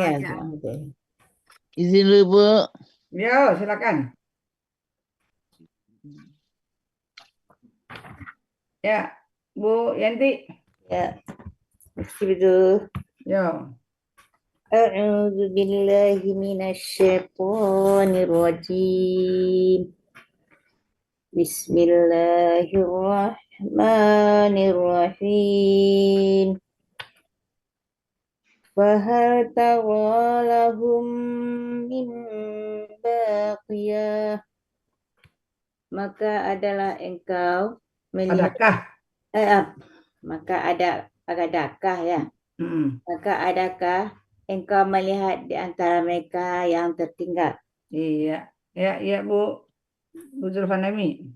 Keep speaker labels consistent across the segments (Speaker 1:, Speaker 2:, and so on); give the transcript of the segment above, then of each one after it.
Speaker 1: Ya,
Speaker 2: aja.
Speaker 1: betul.
Speaker 3: Izin dulu, Bu.
Speaker 4: Yo, silakan. Ya, Bu Yanti.
Speaker 1: Ya, betul.
Speaker 4: Yo.
Speaker 1: A'udzu billahi minasyaitonir rajim. Bismillahirrahmanirrahim. Fahal tara lahum min baqiyah. Maka adalah engkau melihat
Speaker 4: Adakah?
Speaker 1: maka adakah ya?
Speaker 4: Mm-mm.
Speaker 1: Maka adakah engkau melihat di antara mereka yang tertinggal?
Speaker 4: Iya. Ya, Bu. Bu Zulfanami.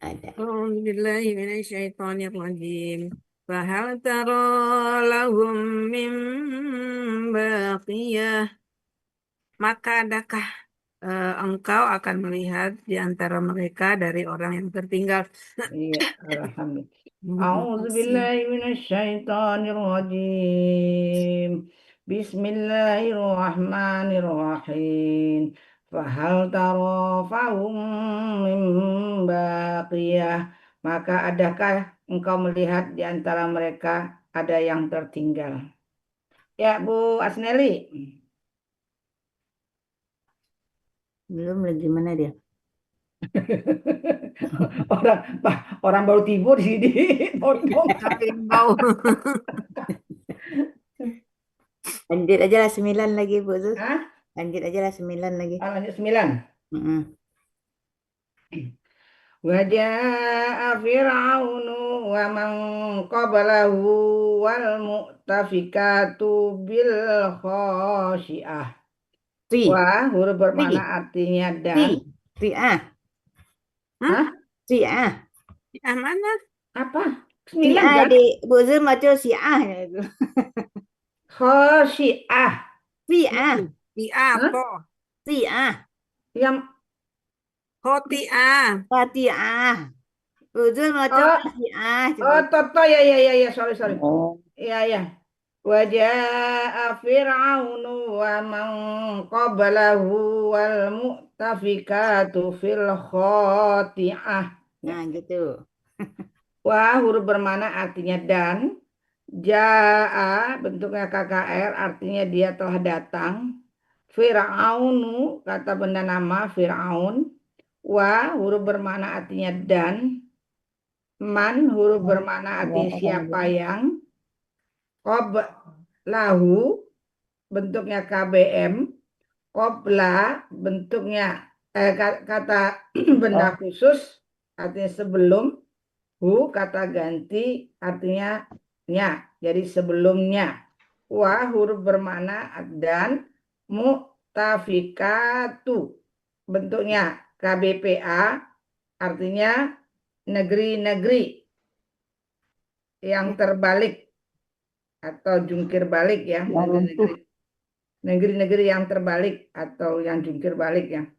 Speaker 1: Ada.
Speaker 2: A'udzubillahi minasyaitonirrajim. Fahal tara lahum min baqiyah. Maka adakah engkau akan melihat di antara mereka dari orang yang tertinggal.
Speaker 4: Iya, alhamdulillah.
Speaker 2: Terima
Speaker 4: A'udzu
Speaker 2: kasih.
Speaker 4: billahi minasyaitonir rajim. Bismillahirrahmanirrahim. Fahal tara fahum min baqiyah. Maka adakah engkau melihat di antara mereka ada yang tertinggal? Ya, Bu Asneli.
Speaker 1: Belum lagi mana dia?
Speaker 4: Orang orang baru tidur di sini. Potong.
Speaker 2: Kalian bau.
Speaker 1: Lanjut aja lah 9 lagi, Bu Zul.
Speaker 4: Hah?
Speaker 1: Lanjut aja lah 9 lagi.
Speaker 4: Lanjut 9.
Speaker 1: Mm-mm.
Speaker 4: Waja'a Fir'aunu wa man qablahu wal mu'tafikatu bil khosyi'ah.
Speaker 1: Tri,
Speaker 4: Wah, huruf bermakna
Speaker 1: tri,
Speaker 4: artinya
Speaker 1: tri,
Speaker 4: dan.
Speaker 1: tri
Speaker 2: Hah?
Speaker 4: Hah?
Speaker 1: tri
Speaker 2: Mana?
Speaker 4: Apa?
Speaker 1: tri
Speaker 4: 9 kan?
Speaker 1: di Bu Zul macam si itu.
Speaker 4: Khosyi'ah.
Speaker 1: Tri
Speaker 2: Di
Speaker 4: Hah?
Speaker 2: apa?
Speaker 1: tri
Speaker 4: Yang
Speaker 2: Hoti
Speaker 1: pati Bu Zul macam
Speaker 4: oh,
Speaker 1: si coba.
Speaker 4: Toto ya, sorry.
Speaker 1: Oh.
Speaker 4: Ya. Waja'a Fir'aunu wa man qablahu wal mu'tafikatu fil khoti'ah.
Speaker 1: Nah, gitu.
Speaker 4: Wah, huruf bermana artinya dan. Ja'a bentuknya KKR artinya dia telah datang. Fir'aunu kata benda nama Fir'aun. Wah, huruf bermana artinya dan. Man huruf bermana artinya siapa yang. Qablahu bentuknya KBM. Qobla bentuknya kata benda khusus artinya sebelum. Hu kata ganti artinya nya. Jadi sebelumnya. Wa huruf bermakna dan. Mu'tafikatu bentuknya KBPA artinya negeri-negeri yang terbalik atau jungkir balik ya, negeri-negeri yang terbalik atau yang jungkir balik ya.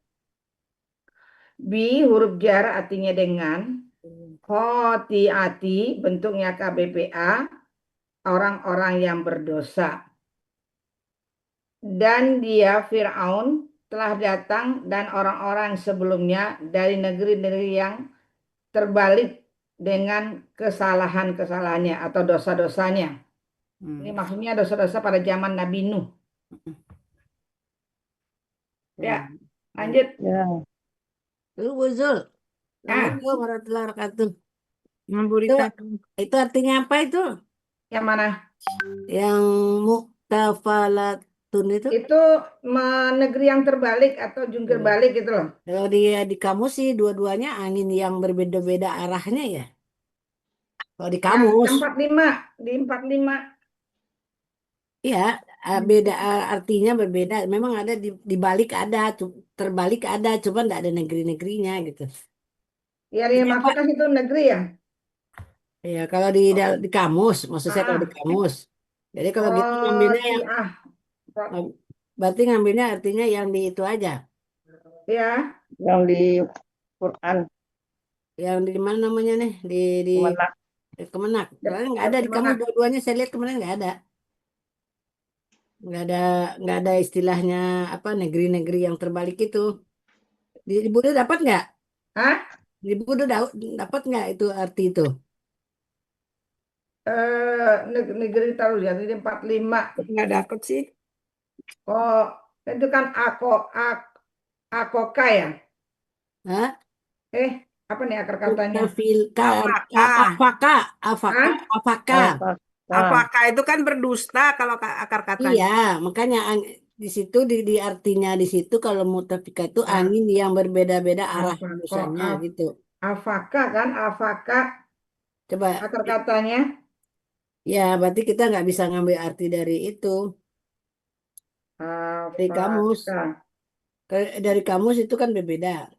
Speaker 4: Bi huruf jar artinya dengan. Khotiati bentuknya KBPA orang-orang yang berdosa. Dan dia Fir'aun telah datang dan orang-orang sebelumnya dari negeri-negeri yang terbalik dengan kesalahan-kesalahannya atau dosa-dosanya. Ini maksudnya dosa-dosa pada zaman Nabi Nuh. Ya, lanjut.
Speaker 1: Ya.
Speaker 2: Lu Buzul.
Speaker 4: Ah,
Speaker 2: Warahmatullahi wabarakatuh. Memberitakan. Itu artinya apa itu?
Speaker 4: yang mana?
Speaker 2: Yang muktafalatun itu?
Speaker 4: Itu negeri yang terbalik atau jungkir balik gitu loh.
Speaker 2: Kalau di kamus sih dua-duanya angin yang berbeda-beda arahnya ya. Kalau di
Speaker 4: Yang
Speaker 2: kamus,
Speaker 4: 45, di 45.
Speaker 2: ya beda artinya berbeda. Memang ada di balik ada, terbalik ada, cuma nggak ada negeri-negerinya gitu.
Speaker 4: Ya,
Speaker 2: Ini
Speaker 4: yang
Speaker 2: apa?
Speaker 4: maksudnya itu negeri ya.
Speaker 2: Ya kalau di kamus, maksud saya kalau di
Speaker 4: Ah,
Speaker 2: kamus. Jadi kalau gitu ngambilnya yang
Speaker 4: Khotiah.
Speaker 2: berarti ngambilnya artinya yang di itu aja.
Speaker 4: Ya,
Speaker 3: Yang di Quran.
Speaker 2: Yang di mana namanya nih? Di
Speaker 3: Kemenak.
Speaker 2: Kemenak. Soalnya nggak ada di kamus
Speaker 4: Kemenak.
Speaker 2: dua-duanya saya lihat kemarin nggak ada. nggak ada istilahnya apa negeri-negeri yang terbalik itu. Di Buddha dapat nggak?
Speaker 4: Hah?
Speaker 2: Di Buddha dapat nggak itu arti itu?
Speaker 4: Negeri taruh jadi 45.
Speaker 2: Nggak dapat sih.
Speaker 4: Oh, itu kan akoka ya?
Speaker 2: Hah?
Speaker 4: Apa nih akar katanya?
Speaker 2: Apaka,
Speaker 4: Hah?
Speaker 2: apaka.
Speaker 3: Apakah
Speaker 5: Apakah itu kan berdusta kalau akar katanya?
Speaker 2: Iya, makanya di situ di artinya di situ kalau mutafika itu
Speaker 4: Ah,
Speaker 2: angin yang berbeda-beda arah
Speaker 4: Apa kok
Speaker 2: hembusannya gitu.
Speaker 4: afaka kan? Afaka
Speaker 2: Coba
Speaker 4: akar katanya?
Speaker 2: ya berarti kita nggak bisa ngambil arti dari itu dari kamus.
Speaker 4: Afaka.
Speaker 2: Dari kamus itu kan berbeda.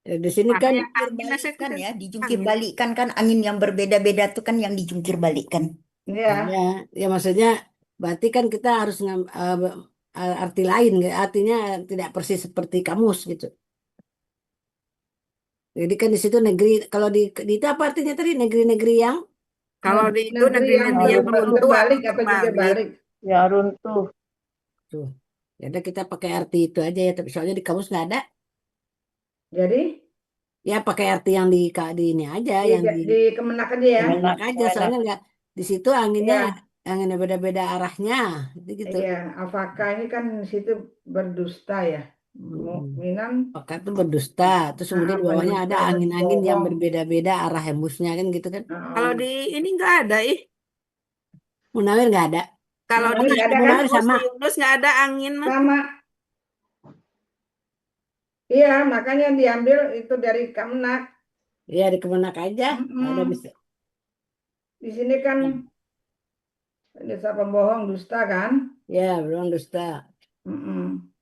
Speaker 2: Di sini kan
Speaker 5: Makanya
Speaker 6: Jungkir
Speaker 5: angin saya
Speaker 6: balikan
Speaker 5: kira
Speaker 6: ya, dijungkir
Speaker 5: angin.
Speaker 6: balikan kan angin yang berbeda-beda tuh kan yang dijungkir balikan.
Speaker 4: Ya,
Speaker 2: ya, ya maksudnya berarti kan kita harus arti lain, artinya tidak persis seperti kamus gitu. Jadi kan di situ negeri, kalau di itu apa artinya tadi negeri-negeri yang
Speaker 5: Kalau di itu
Speaker 4: negeri yang
Speaker 5: negeri-negeri yang runtuh atau
Speaker 4: terbalik atau jungkir
Speaker 5: terbalik.
Speaker 4: balik.
Speaker 3: ya runtuh.
Speaker 2: tuh. Ya udah kita pakai arti itu aja ya, tapi soalnya di kamus nggak ada.
Speaker 4: Jadi
Speaker 2: Ya pakai arti yang di ini aja, yang
Speaker 4: di kemenak aja ya.
Speaker 2: Kemenak aja, soalnya nggak di situ anginnya
Speaker 4: Ya,
Speaker 2: beda-beda arahnya, gitu.
Speaker 4: iya. Afaka ini kan di situ berdusta ya. Mukminan
Speaker 2: Maka itu berdusta, terus kemudian di bawahnya ada
Speaker 4: berdusta,
Speaker 2: angin-angin yang
Speaker 4: berbohong.
Speaker 2: berbeda-beda arah hembusnya kan gitu kan.
Speaker 5: Kalau di ini nggak ada,
Speaker 2: Munawir nggak ada.
Speaker 5: Kalau di
Speaker 4: Munawir nggak ada kan?
Speaker 2: Munawir sama.
Speaker 5: Di Yunus nggak ada angin mah.
Speaker 4: Sama. Iya, makanya diambil itu dari kemenak.
Speaker 2: Iya di Kemenak aja. Ada
Speaker 4: Mm-mm.
Speaker 2: bisa.
Speaker 4: Di sini kan desa pembohong dusta kan?
Speaker 2: Ya belum dusta.
Speaker 4: Mm-mm.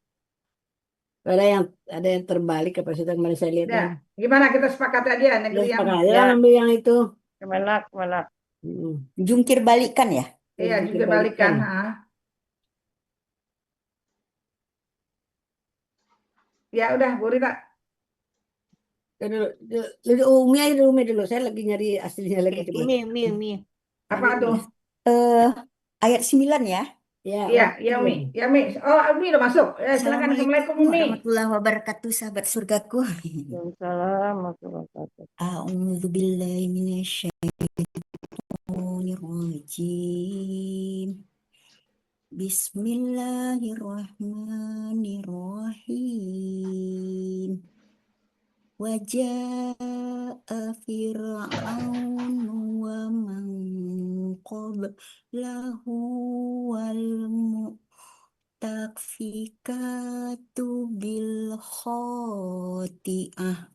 Speaker 2: Ada yang terbalik apa sih kemarin saya lihat
Speaker 4: Ya,
Speaker 2: yang
Speaker 4: gimana kita sepakat aja negeri
Speaker 2: terus
Speaker 4: yang
Speaker 2: pakai aja ambil yang itu.
Speaker 3: Kemenak.
Speaker 2: Hmm.
Speaker 6: Jungkir balikan ya.
Speaker 4: iya
Speaker 2: Jungkir
Speaker 4: jungkir balikan. Ya udah, Bu Rita.
Speaker 2: Umi aja dulu, Umi dulu. Saya lagi nyari aslinya lagi coba.
Speaker 5: Umi.
Speaker 4: Apa tuh?
Speaker 6: Ayat 9 ya.
Speaker 2: Ya,
Speaker 4: Iya, ya Umi. Ya Umi. Oh, Umi udah masuk. Silakan. Assalamualaikum Umi.
Speaker 6: warahmatullahi wabarakatuh, sahabat surgaku.
Speaker 3: Waalaikumsalam warahmatullahi wabarakatuh.
Speaker 6: A'udzu billahi minasyaitonir rajim. Bismillahirrahmanirrahim. Waja'a fir'aunu wa man qablahu wal mu'tafikatu bil khati'ah.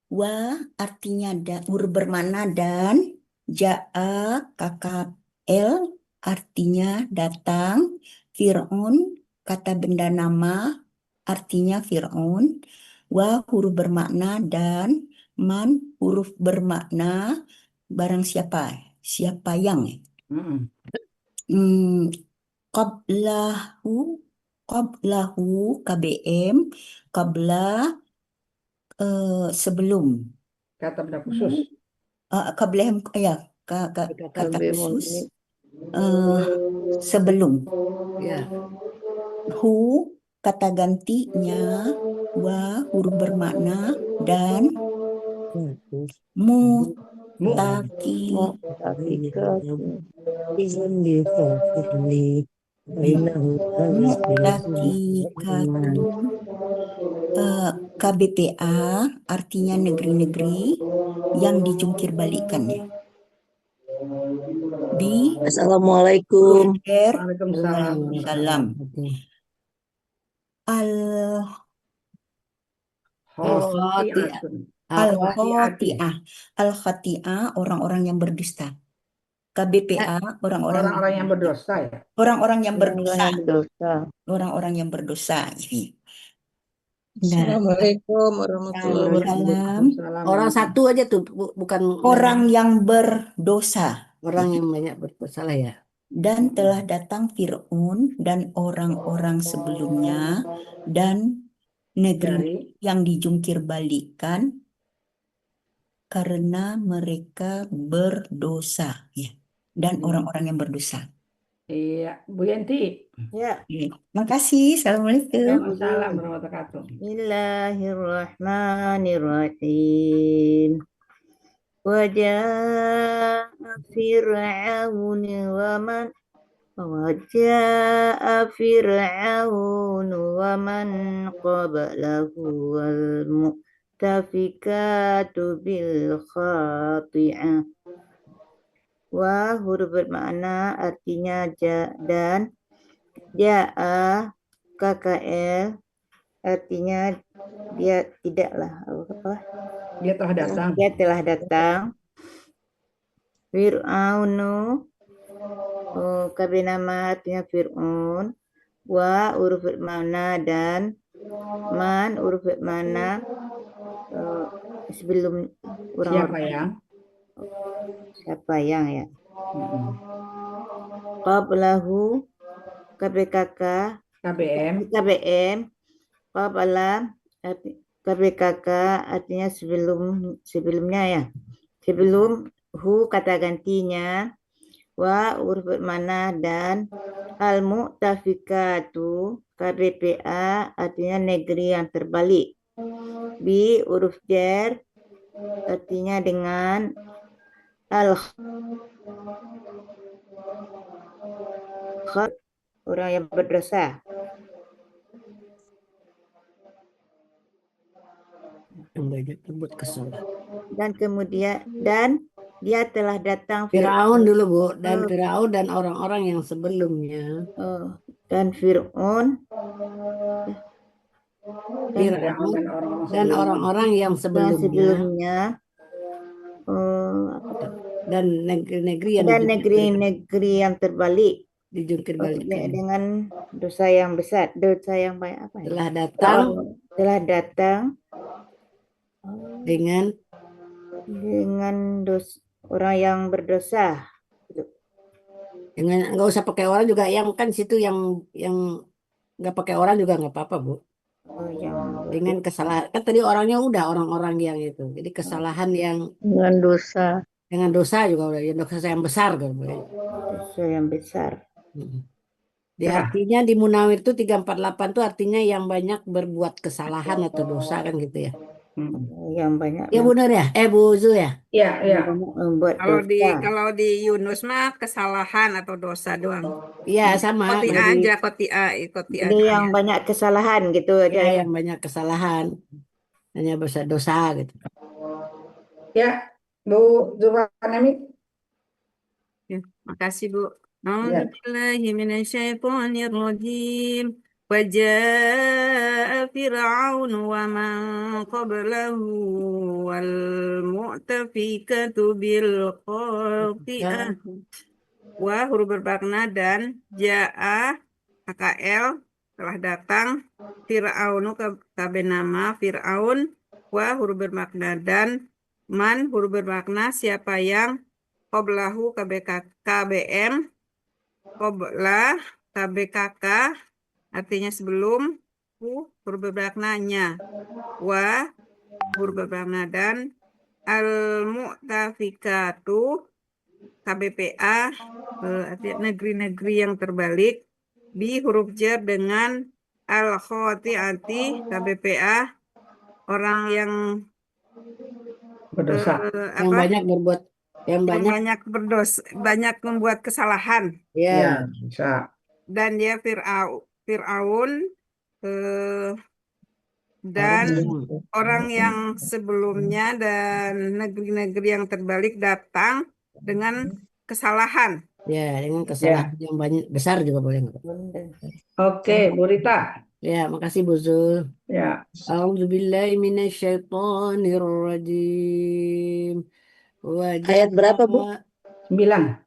Speaker 6: Wa artinya huruf bermakna dan, ja'a kakak el artinya datang, Fir'aun kata benda nama artinya Fir'aun, wa huruf bermakna dan, man huruf bermakna barang siapa yang qablahu KBM qabla sebelum
Speaker 4: Kata benda khusus.
Speaker 6: kablehem ya kata khusus sebelum
Speaker 2: Ya.
Speaker 6: hu kata gantinya, wa huruf bermakna dan, mutakikatu KBPA artinya negeri-negeri yang dijungkir balikannya.
Speaker 3: Assalamualaikum.
Speaker 4: Waalaikumsalam.
Speaker 6: Al-khati'ah orang-orang yang berdusta. KBPA
Speaker 4: Orang-orang yang berdosa ya.
Speaker 6: Orang-orang yang berdosa. Orang-orang yang berdosa.
Speaker 3: Assalamualaikum warahmatullahi wabarakatuh.
Speaker 2: Orang satu aja tuh, bukan
Speaker 6: orang yang berdosa.
Speaker 2: orang yang banyak bersalah ya.
Speaker 6: Dan telah datang Fir'aun dan orang-orang sebelumnya dan negeri yang dijungkir balikan karena mereka berdosa. Ya. dan orang-orang yang berdosa.
Speaker 4: Iya, Bu Yanti.
Speaker 1: Ya,
Speaker 6: Oke, makasih. Assalamualaikum.
Speaker 4: Waalaikumsalam warahmatullahi wabarakatuh.
Speaker 1: Bismillahirrahmanirrahim. Wajah Fir'aun wa man qablahu wal mu'tafikatu bil khati'ah. Wa huruf bermakna artinya dan ja'a KKL artinya dia tidaklah apa
Speaker 4: Dia telah datang.
Speaker 1: dia telah datang. Fir'aunu KB nama artinya Fir'aun. Wa huruf bermakna dan man huruf bermakna sebelum orang-orang siapa yang ya. Qablahu KBKK
Speaker 4: KBM.
Speaker 1: Qabla KBKK artinya sebelumnya ya. Sebelum hu kata gantinya, wa huruf bermakna dan al mu'tafikatu KBPA artinya negeri yang terbalik. Bi huruf jar artinya dengan al orang yang berdosa.
Speaker 2: Yang banyak berbuat kesalahan.
Speaker 1: Dan kemudian dia telah datang
Speaker 2: Firaun dulu Bu, dan Firaun dan orang-orang yang sebelumnya.
Speaker 1: dan Fir'aun
Speaker 2: Firaun dan orang-orang yang sebelumnya. Dan negeri-negeri
Speaker 1: yang terbalik
Speaker 2: dijungkir balikan
Speaker 1: dengan dosa yang besar, dosa yang banyak apa ya? Telah datang
Speaker 2: dengan
Speaker 1: orang yang berdosa.
Speaker 2: Dengan nggak usah pakai orang juga, yang kan situ yang nggak pakai orang juga nggak apa-apa Bu. Dengan kesalahan, kan tadi orangnya udah orang-orang yang itu, jadi kesalahan yang dengan dosa juga udah, yang dosa yang besar kan Bu.
Speaker 1: Dosa yang besar.
Speaker 2: Di artinya di Munawir itu 348 tuh artinya yang banyak berbuat kesalahan atau dosa kan gitu ya.
Speaker 1: Yang banyak.
Speaker 2: Ya benar ya? Bu Zul ya?
Speaker 4: Iya.
Speaker 5: Kalau di Yunus mah kesalahan atau dosa doang.
Speaker 2: Iya sama.
Speaker 5: Kotiah.
Speaker 1: Jadi yang banyak kesalahan gitu aja.
Speaker 2: Ya, yang banyak kesalahan, hanya dosa gitu.
Speaker 4: Ya, Bu Zulkarnaini.
Speaker 5: Ya, makasih Bu. A'udzubillahi minasyaitonirrajim. Waja'a Fir'aun wa man qablahu wal mu'tafikatu bil khati'ah. Wa huruf bermakna dan ja'a KKL telah datang, Fir'aunu KB nama Fir'aun, wa huruf bermakna dan man huruf bermakna siapa yang, qablahu KBM, qabla KBKK artinya sebelum, huruf bermaknanya, wa huruf bermakna dan, al-mu'tafikatu KBPA artinya negeri-negeri yang terbalik, bi huruf jar dengan al-khati'ati KBPA orang yang
Speaker 4: berdosa,
Speaker 2: yang banyak berbuat,
Speaker 5: banyak membuat kesalahan.
Speaker 2: Ya,
Speaker 4: bisa.
Speaker 5: Dan dia Fir'aun dan orang yang sebelumnya dan negeri-negeri yang terbalik datang dengan kesalahan.
Speaker 2: Ya, dengan kesalahan yang banyak besar juga boleh.
Speaker 4: Oke, Bu Rita.
Speaker 2: Ya, makasih Bu Zul.
Speaker 4: Ya.
Speaker 2: A'udzubillahi minasyaitonirrajim.
Speaker 3: Ayat berapa Bu?
Speaker 4: 9.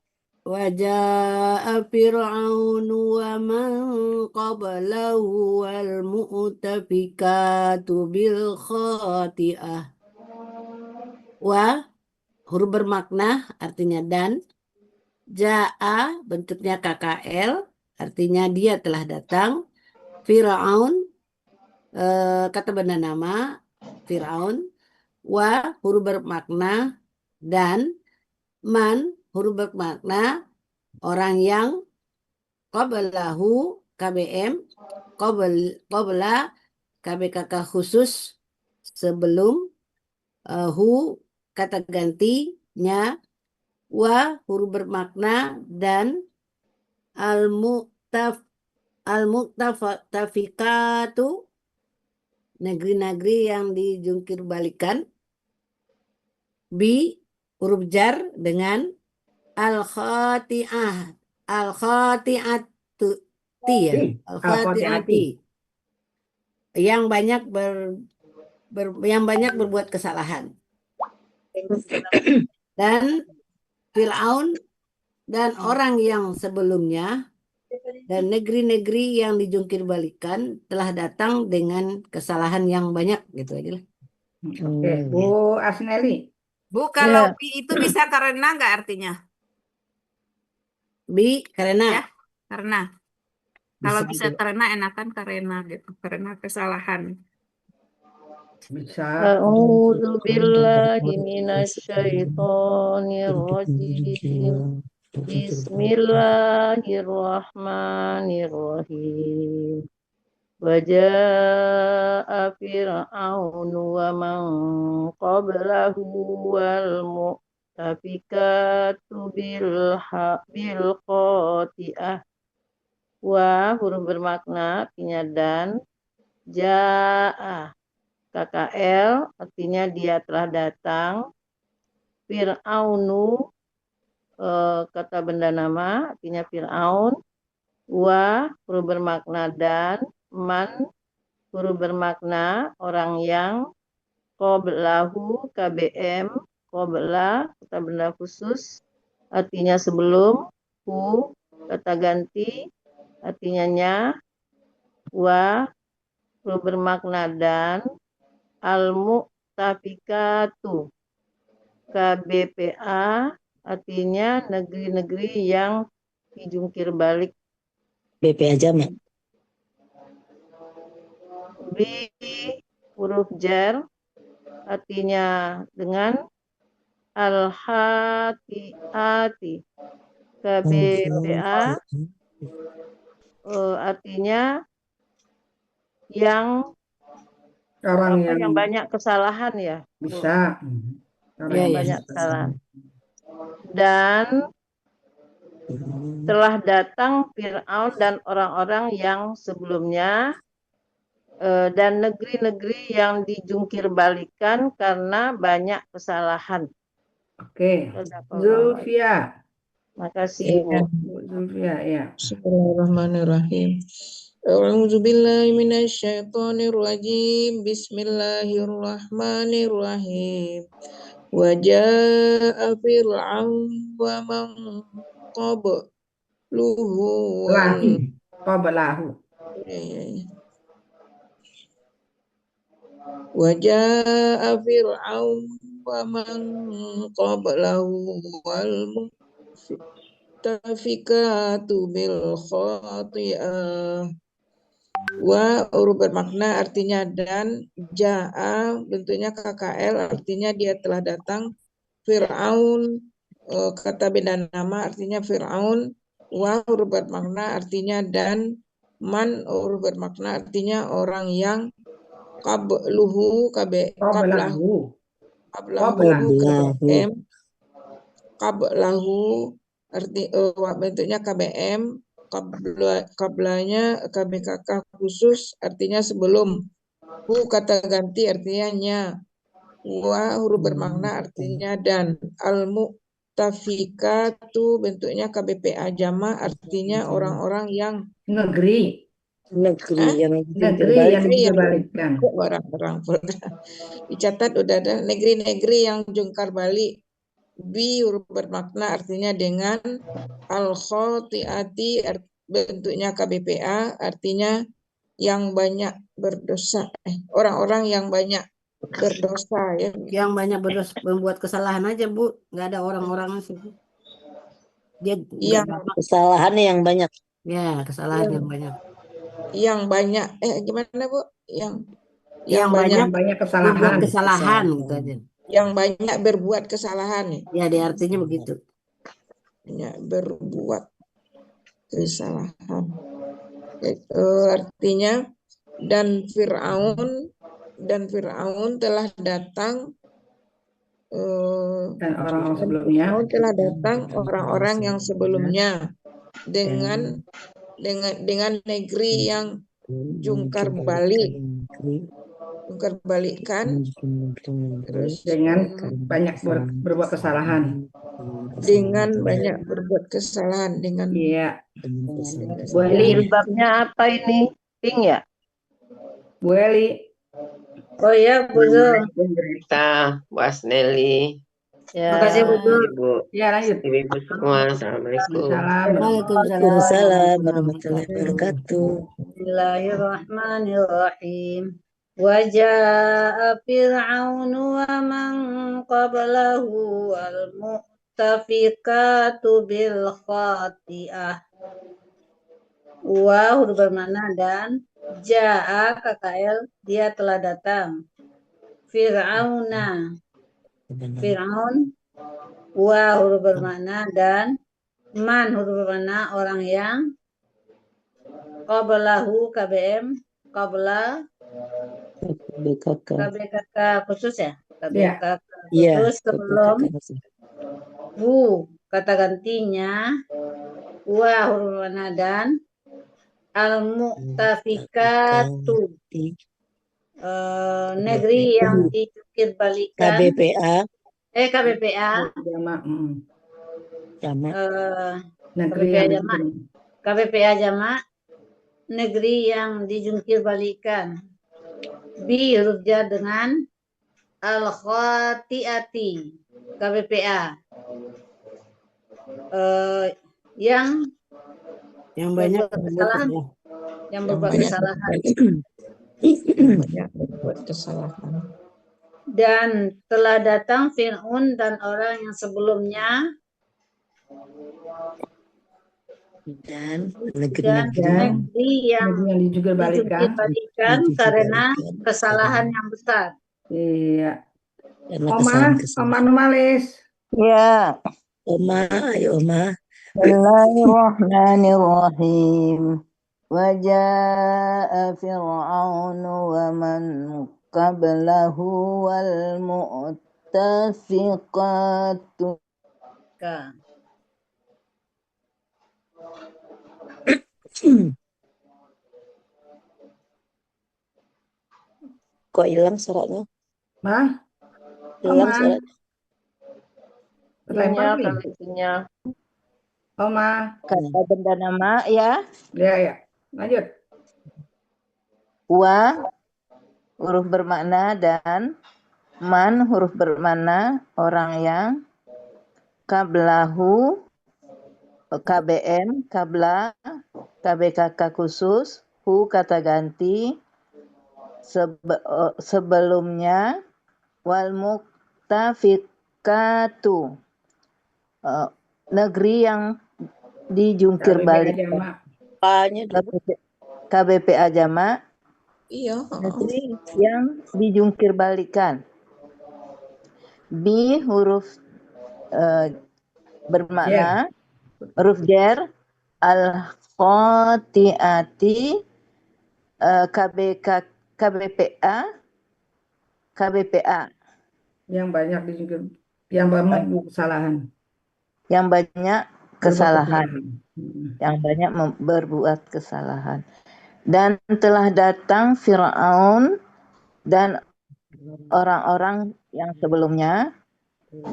Speaker 2: Waja'a Fir'aun wa man qablahu wal mu'tafikatu bil khati'ah. Wa huruf bermakna artinya dan, ja'a bentuknya KKL artinya dia telah datang, Fir'aun kata benda nama Fir'aun, wa huruf bermakna dan, man huruf bermakna orang yang qablahu KBM, qabla KBKK khusus sebelum, hu kata gantinya, wa huruf bermakna, dan al-mu'tafikatu negeri-negeri yang dijungkir balikan, bi huruf jar dengan al-khati'atu ya, al-khati'ati yang banyak yang banyak berbuat kesalahan, dan Fir'aun dan orang yang sebelumnya dan negeri-negeri yang dijungkir balikan telah datang dengan kesalahan yang banyak, gitu aja lah.
Speaker 4: Oke, Bu Asneli.
Speaker 5: Bu, kalau bi itu bisa karena nggak artinya?
Speaker 2: Bi karena
Speaker 5: Ya, karena. Kalau
Speaker 2: bisa
Speaker 5: bisa karena enakan karena gitu, karena kesalahan.
Speaker 4: Bisa.
Speaker 1: A'udzu billahi minasyaitonir rajim. Bismillahirrahmanirrahim. Waja'a fir'aunu wa man qablahu wal mu'tafikatu bil khati'ah. Wa huruf bermakna artinya dan, ja'a KKL artinya dia telah datang, Fir'aunu kata benda nama artinya Fir'aun, wa huruf bermakna dan, man huruf bermakna orang yang, qablahu KBM, qabla kata benda khusus artinya sebelum, hu kata ganti artinya nya, wa huruf bermakna dan, al-mu'tafikatu KBPA artinya negeri-negeri yang dijungkir balik.
Speaker 3: BPA jamak.
Speaker 1: Bi huruf jar artinya dengan, al-hati'ati KBPA artinya yang
Speaker 4: Orang
Speaker 1: yang banyak kesalahan ya.
Speaker 4: bisa. Orang
Speaker 2: Ya,
Speaker 4: yang
Speaker 2: ya.
Speaker 1: Banyak kesalahan. Dan telah datang Fir'aun dan orang-orang yang sebelumnya, dan negeri-negeri yang dijungkir balikan karena banyak kesalahan.
Speaker 4: Oke. Zulfia.
Speaker 1: Makasih Bu.
Speaker 4: Bu Zulfia, ya.
Speaker 7: Bismillahirrahmanirrahim. A'udzubillahi minasyaitonirrajim. Bismillahirrahmanirrahim. Wa jaa'a fir'aun wa man qabluhu
Speaker 4: Qablahu.
Speaker 7: Wa jaa'a fir'aun wa man qablahu wal mu'tafikatu bil khati'ah. Wa huruf bermakna artinya dan, ja'a bentuknya KKL artinya dia telah datang, Fir'aun kata benda nama artinya Fir'aun, wa huruf bermakna artinya dan, man huruf bermakna artinya orang yang, qablahu qablahu arti bentuknya KBM, kablanya KBKK khusus artinya sebelum, hu kata ganti artinya nya, wa huruf bermakna artinya dan, al mu'tafikatu bentuknya KBPA jama artinya orang-orang yang
Speaker 4: Negeri yang dibalikkan.
Speaker 7: Orang-orang dicatat udah ada negeri-negeri yang jungkar balik. Bi huruf bermakna artinya dengan, al khati'ati bentuknya KBPA artinya yang banyak berdosa, orang-orang yang banyak berdosa ya.
Speaker 2: Yang banyak membuat kesalahan aja Bu, nggak ada orang-orang sih. Dia
Speaker 3: kesalahannya yang banyak.
Speaker 2: Ya, kesalahan yang banyak.
Speaker 7: Yang banyak gimana Bu?
Speaker 2: Yang banyak
Speaker 4: kesalahan.
Speaker 2: Kesalahan gitu aja.
Speaker 7: Yang banyak berbuat kesalahan.
Speaker 2: Ya, di artinya begitu.
Speaker 7: berbuat kesalahan. Artinya dan Fir'aun telah datang
Speaker 4: Dan orang-orang sebelumnya.
Speaker 7: Fir'aun telah datang orang-orang yang sebelumnya dengan negeri yang jungkar balikkan, terus
Speaker 4: Dengan banyak berbuat kesalahan.
Speaker 7: dengan banyak berbuat kesalahan dengan
Speaker 4: Iya.
Speaker 7: Bu
Speaker 4: Eli.
Speaker 1: Jilbabnya apa ini? Pink ya?
Speaker 4: Bu Eli.
Speaker 1: Oh ya, Bu Zul.
Speaker 8: Kita, Bu Asneli,
Speaker 1: Ya.
Speaker 4: Makasih, Bu Zul.
Speaker 8: Ibu,
Speaker 4: Ya, lanjut.
Speaker 8: ibu semua, Assalamualaikum.
Speaker 3: Waalaikumsalam warahmatullahi wabarakatuh.
Speaker 1: Bismillahirrahmanirrahim. Waja'a Fir'aunu wa man qablahu wal mu'tafikatu bil khati'ah. Wa huruf bermakna dan ja'a KKL dia telah datang. Fir'auna Fir'aun wa huruf bermakna dan man huruf bermakna orang yang qablahu KBM qabla KBKK khusus ya? KBKK khusus sebelum kata gantinya wa huruf bermakna dan al-mu'tafikatu negeri yang dijungkir balikan KBPA KBPA jamak negeri yang dijungkir balikan bi huruf jar dengan al-khati'ati KBPA yang
Speaker 2: banyak
Speaker 1: kesalahan yang berbuat kesalahan dan telah datang Fir'aun dan orang yang sebelumnya
Speaker 3: dan
Speaker 1: negeri yang dijungkir balikan karena kesalahan yang besar.
Speaker 4: Iya. Oma Numalis.
Speaker 3: Ya. Ayo Oma. Bismillahirrahmanirrahim. Waja'a Fir'aunu wa man qablahu wal mu'tafiqatu. Kok hilang suratnya? Hilang suratnya.
Speaker 1: Terlempar
Speaker 4: Oma.
Speaker 3: Kata benda nama ya.
Speaker 4: Ya. Lanjut.
Speaker 3: Wa huruf bermakna dan man huruf bermakna orang yang qablahu KBM kabla KBKK khusus hu kata ganti sebelumnya wal mu'tafikatu negeri yang dijungkir balik KBPA jamak negeri yang dijungkir balikan bi huruf bermakna huruf jar al khati'ati KBPA
Speaker 4: yang banyak dijungkir yang banyak kesalahan yang banyak berbuat kesalahan dan telah datang Fir'aun dan orang-orang yang sebelumnya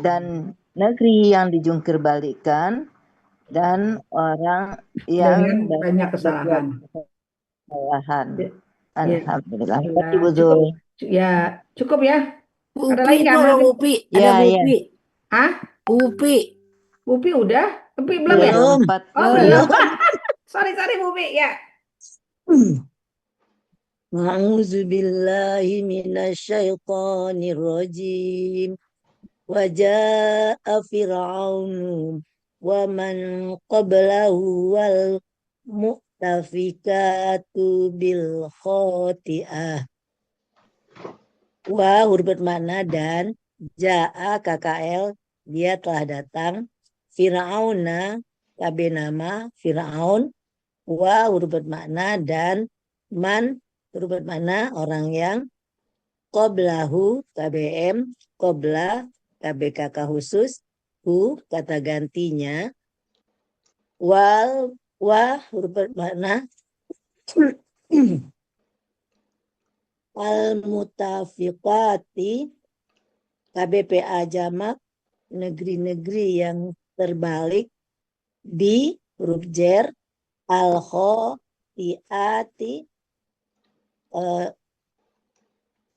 Speaker 4: dan negeri yang dijungkir balikan dan orang yang banyak kesalahan.
Speaker 3: Alhamdulillah. Ibu Zul.
Speaker 4: Ya, cukup ya.
Speaker 2: Ada lagi kan? Upi. Ada Upi.
Speaker 4: Hah? Upi udah? Upi belum ya?
Speaker 3: Belum.
Speaker 4: Sorry Upi ya.
Speaker 3: A'udzubillahi minasyaitonir rajim. Waja'a Fir'aunu wa man qablahu wal mu'tafikatu bil khati'ah. Wa huruf bermakna dan ja'a KKL dia telah datang
Speaker 9: Fir'auna kabe nama Fir'aun, wa huruf bermakna dan, man huruf bermakna orang yang, qoblahu KBM, qobla KB kakak khusus, hu kata gantinya, wa huruf bermakna al-mutafiqati KBPA jamak, negeri-negeri yang terbalik, di huruf jer, al-khotiati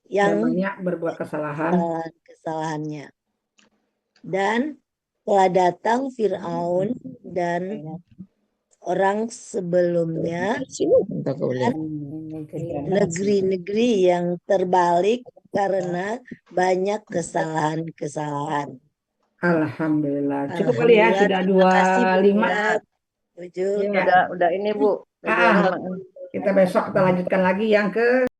Speaker 9: yang
Speaker 4: banyak berbuat kesalahan.
Speaker 9: kesalahannya. Dan telah datang Fir'aun dan orang sebelumnya dan negeri-negeri yang terbalik karena banyak kesalahan-kesalahan.
Speaker 4: Alhamdulillah. Cukup kali ya, sudah
Speaker 9: Terima kasih, Bu.
Speaker 4: 25.
Speaker 9: Tujuh.
Speaker 3: Udah ini Bu.
Speaker 4: Kita besok kita lanjutkan lagi yang ke